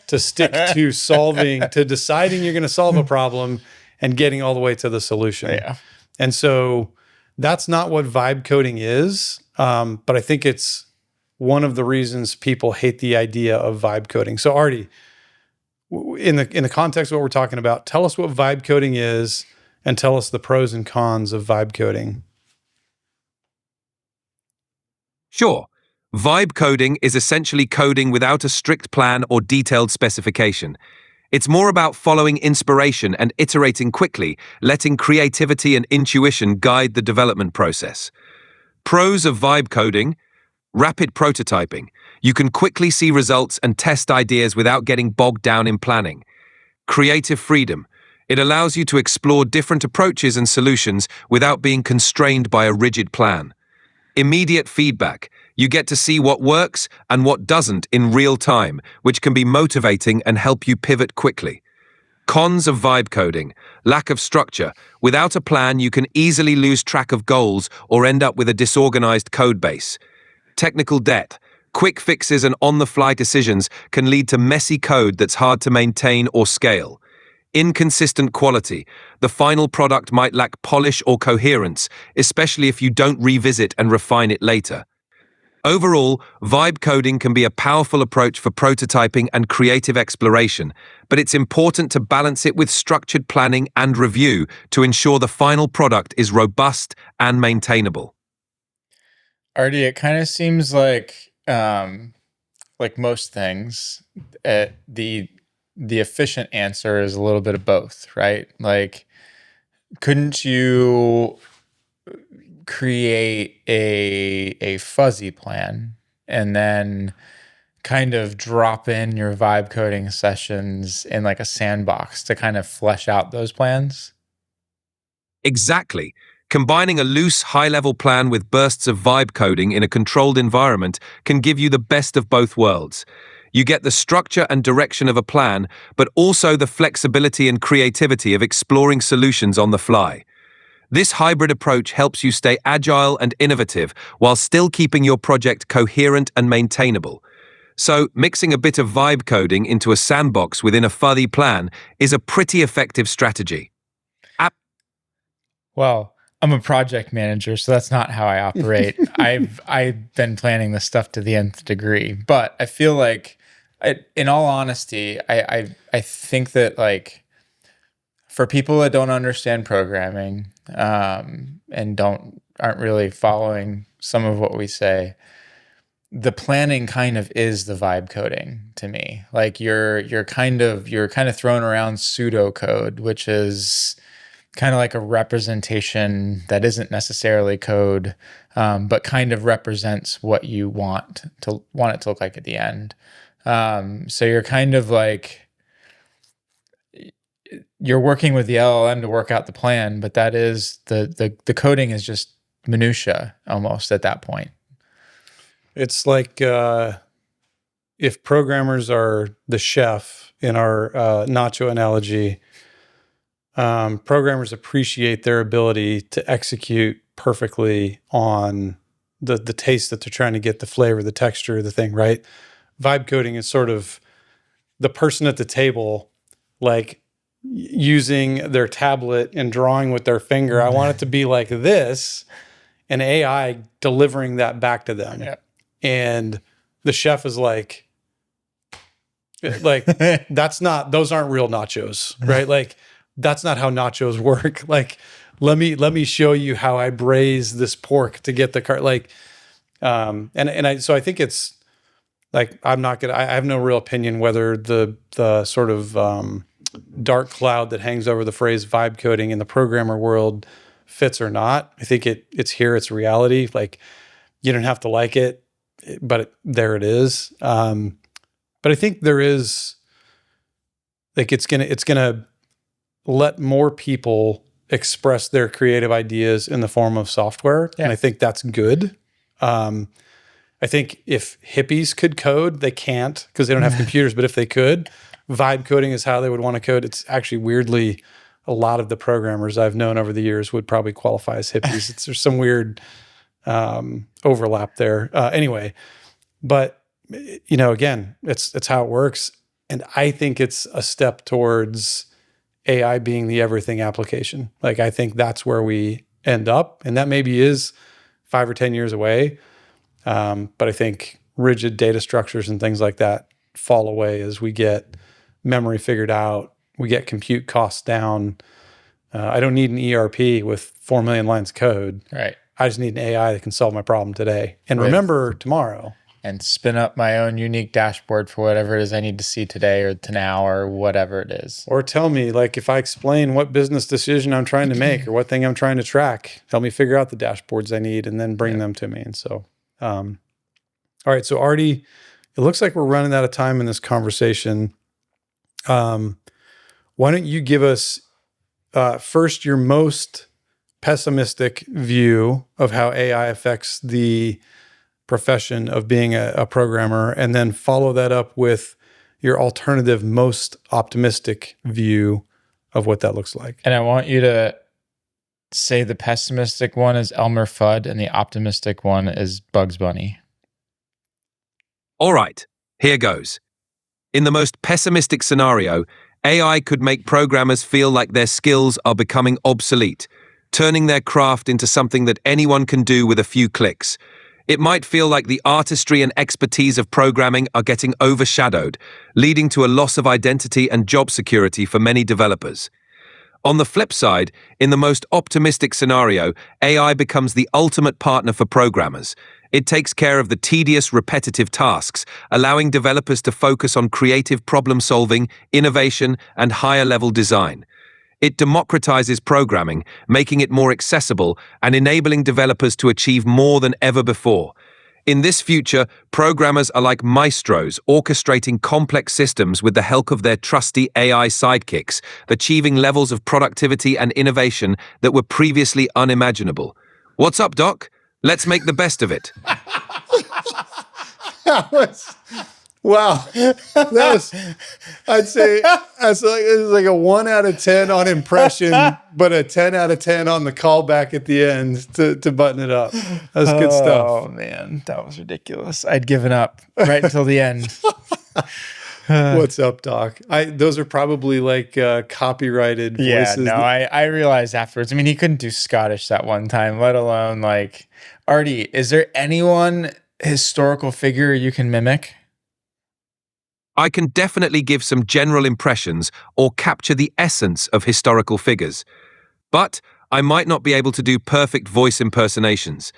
to stick to deciding you're going to solve a problem and getting all the way to the solution. Yeah. And so that's not what vibe coding is. But I think it's one of the reasons people hate the idea of vibe coding. So Artie, in the context of what we're talking about, tell us what vibe coding is and tell us the pros and cons of vibe coding. Sure. Vibe coding is essentially coding without a strict plan or detailed specification. It's more about following inspiration and iterating quickly, letting creativity and intuition guide the development process. Pros of vibe coding: rapid prototyping. You can quickly see results and test ideas without getting bogged down in planning. Creative freedom. It allows you to explore different approaches and solutions without being constrained by a rigid plan. Immediate feedback. You get to see what works and what doesn't in real time, which can be motivating and help you pivot quickly. Cons of vibe coding: lack of structure. Without a plan, you can easily lose track of goals or end up with a disorganized code base. Technical debt: quick fixes and on-the-fly decisions can lead to messy code that's hard to maintain or scale. Inconsistent quality: the final product might lack polish or coherence, especially if you don't revisit and refine it later. Overall, vibe coding can be a powerful approach for prototyping and creative exploration, but it's important to balance it with structured planning and review to ensure the final product is robust and maintainable. Artie, it kind of seems like most things, the efficient answer is a little bit of both, right? Like, couldn't you create a fuzzy plan and then kind of drop in your vibe coding sessions in like a sandbox to kind of flesh out those plans? Exactly. Combining a loose, high-level plan with bursts of vibe coding in a controlled environment can give you the best of both worlds. You get the structure and direction of a plan, but also the flexibility and creativity of exploring solutions on the fly. This hybrid approach helps you stay agile and innovative while still keeping your project coherent and maintainable. So, mixing a bit of vibe coding into a sandbox within a fuzzy plan is a pretty effective strategy. Well, I'm a project manager, so that's not how I operate. I've been planning this stuff to the nth degree, but I feel like, in all honesty, I think that like for people that don't understand programming and aren't really following some of what we say, the planning kind of is the vibe coding to me. Like you're kind of throwing around pseudocode, which is kind of like a representation that isn't necessarily code, but kind of represents what you want it to look like at the end. So you're kind of like, you're working with the LLM to work out the plan, but that is the coding is just minutia almost at that point. It's like if programmers are the chef in our nacho analogy, programmers appreciate their ability to execute perfectly on the taste that they're trying to get, the flavor, the texture, the thing, right? Vibe coding is sort of the person at the table, like using their tablet and drawing with their finger. I want it to be like this, and AI delivering that back to them. Yeah. And the chef is like those aren't real nachos, right? Like that's not how nachos work. Like, let me show you how I braise this pork to get the so I think it's like, I have no real opinion whether the sort of dark cloud that hangs over the phrase vibe coding in the programmer world fits or not. I think it's here, it's reality. Like, you don't have to like it, but there it is. But I think there is, like, it's gonna let more people express their creative ideas in the form of software. Yeah. And I think that's good. I think if hippies could code, they can't because they don't have computers, but if they could, vibe coding is how they would want to code. It's actually weirdly, a lot of the programmers I've known over the years would probably qualify as hippies. There's some weird overlap there. Anyway, but again, it's how it works. And I think it's a step towards AI being the everything application. Like, I think that's where we end up. And that maybe is 5 or 10 years away. But I think rigid data structures and things like that fall away as we get memory figured out, we get compute costs down. I don't need an ERP with 4 million lines of code. Right. I just need an AI that can solve my problem today and remember tomorrow. And spin up my own unique dashboard for whatever it is I need to see today or to now or whatever it is. Or tell me, like, if I explain what business decision I'm trying to make or what thing I'm trying to track, help me figure out the dashboards I need and then bring them to me. And so, all right. So Artie, it looks like we're running out of time in this conversation. Why don't you give us first your most pessimistic view of how AI affects the profession of being a programmer, and then follow that up with your alternative, most optimistic view of what that looks like. And I want you to say the pessimistic one is Elmer Fudd and the optimistic one is Bugs Bunny. All right, here goes. In the most pessimistic scenario, AI could make programmers feel like their skills are becoming obsolete, turning their craft into something that anyone can do with a few clicks. It might feel like the artistry and expertise of programming are getting overshadowed, leading to a loss of identity and job security for many developers. On the flip side, in the most optimistic scenario, AI becomes the ultimate partner for programmers. It takes care of the tedious, repetitive tasks, allowing developers to focus on creative problem-solving, innovation, and higher-level design. It democratizes programming, making it more accessible and enabling developers to achieve more than ever before. In this future, programmers are like maestros, orchestrating complex systems with the help of their trusty AI sidekicks, achieving levels of productivity and innovation that were previously unimaginable. What's up, Doc? Let's make the best of it. Wow. I'd say it was like a 1 out of 10 on impression, but a 10 out of 10 on the callback at the end to button it up. That's good stuff. Oh, man. That was ridiculous. I'd given up right until the end. What's up, Doc? Those are probably like copyrighted voices. Yeah, no, I realized afterwards. I mean, he couldn't do Scottish that one time, let alone like Artie. Is there anyone historical figure you can mimic? I can definitely give some general impressions or capture the essence of historical figures. But I might not be able to do perfect voice impersonations.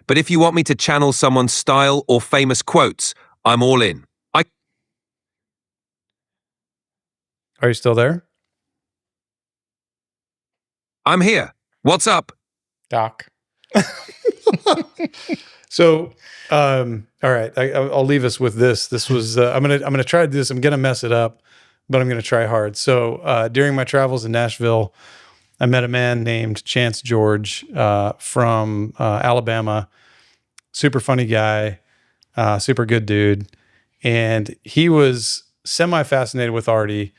But if you want me to channel someone's style or famous quotes, I'm all in. Are you still there? I'm here. What's up? Doc. So, all right, I'll leave us with this. This was I'm gonna try to do this. I'm gonna mess it up, but I'm gonna try hard. So, during my travels in Nashville, I met a man named Chance George from Alabama. Super funny guy, super good dude, and he was semi-fascinated with Artie.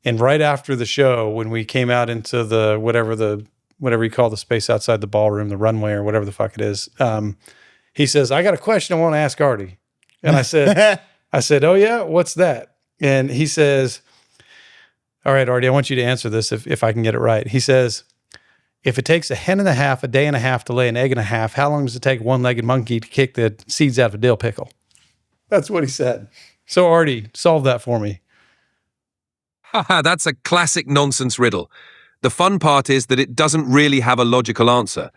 And right after the show, when we came out into the whatever you call the space outside the ballroom, the runway or whatever the fuck it is, he says, "I got a question I want to ask Artie." And I said, "Oh yeah, what's that?" And he says, "All right, Artie, I want you to answer this if I can get it right." He says, "If it takes a hen and a half, a day and a half to lay an egg and a half, how long does it take a one-legged monkey to kick the seeds out of a dill pickle?" That's what he said. So Artie, solve that for me. Haha, that's a classic nonsense riddle. The fun part is that it doesn't really have a logical answer.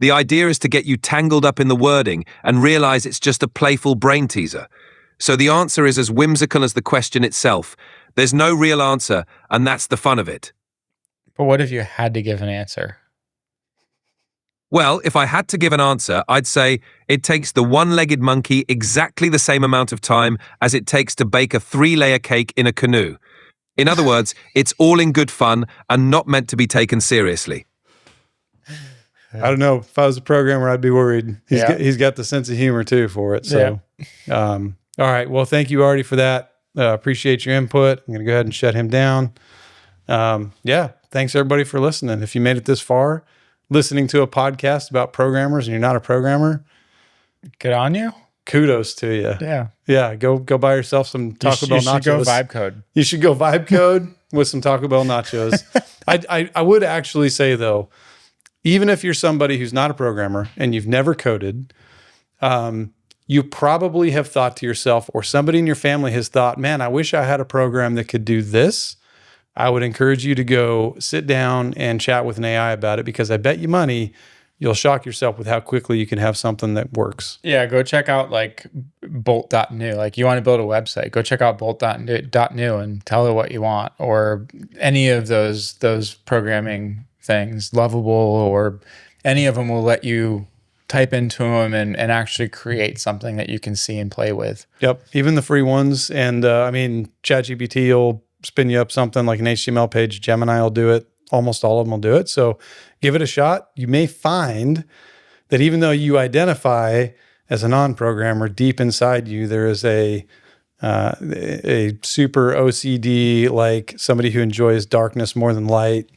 The idea is to get you tangled up in the wording and realize it's just a playful brain teaser. So the answer is as whimsical as the question itself. There's no real answer, and that's the fun of it. But what if you had to give an answer? Well, if I had to give an answer, I'd say it takes the one-legged monkey exactly the same amount of time as it takes to bake a 3-layer cake in a canoe. In other words, it's all in good fun and not meant to be taken seriously. I don't know. If I was a programmer, I'd be worried. He's got the sense of humor too for it. So, all right. Well, thank you, Artie, for that. Appreciate your input. I'm going to go ahead and shut him down. Thanks everybody for listening. If you made it this far, listening to a podcast about programmers and you're not a programmer, good on you. Kudos to you. Yeah. Go buy yourself some Taco Bell nachos. You should go vibe code. You should go vibe code with some Taco Bell nachos. I would actually say though, even if you're somebody who's not a programmer and you've never coded, you probably have thought to yourself, or somebody in your family has thought, man, I wish I had a program that could do this. I would encourage you to go sit down and chat with an AI about it, because I bet you money you'll shock yourself with how quickly you can have something that works. Yeah, go check out like bolt.new. Like you want to build a website, go check out bolt.new and tell it what you want, or any of those programming things, Lovable, or any of them will let you type into them and actually create something that you can see and play with. Yep, even the free ones. And ChatGPT will spin you up something like an HTML page. Gemini will do it. Almost all of them will do it. So give it a shot. You may find that even though you identify as a non-programmer, deep inside you, there is a super OCD, like somebody who enjoys darkness more than light,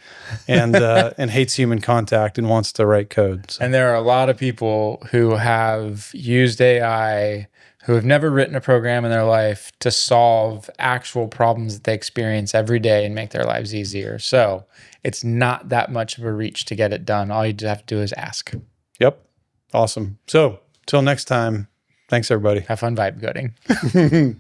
and hates human contact and wants to write code. So. And there are a lot of people who have used AI who have never written a program in their life to solve actual problems that they experience every day and make their lives easier. So it's not that much of a reach to get it done. All you have to do is ask. Yep. Awesome. So till next time, thanks everybody. Have fun vibe coding.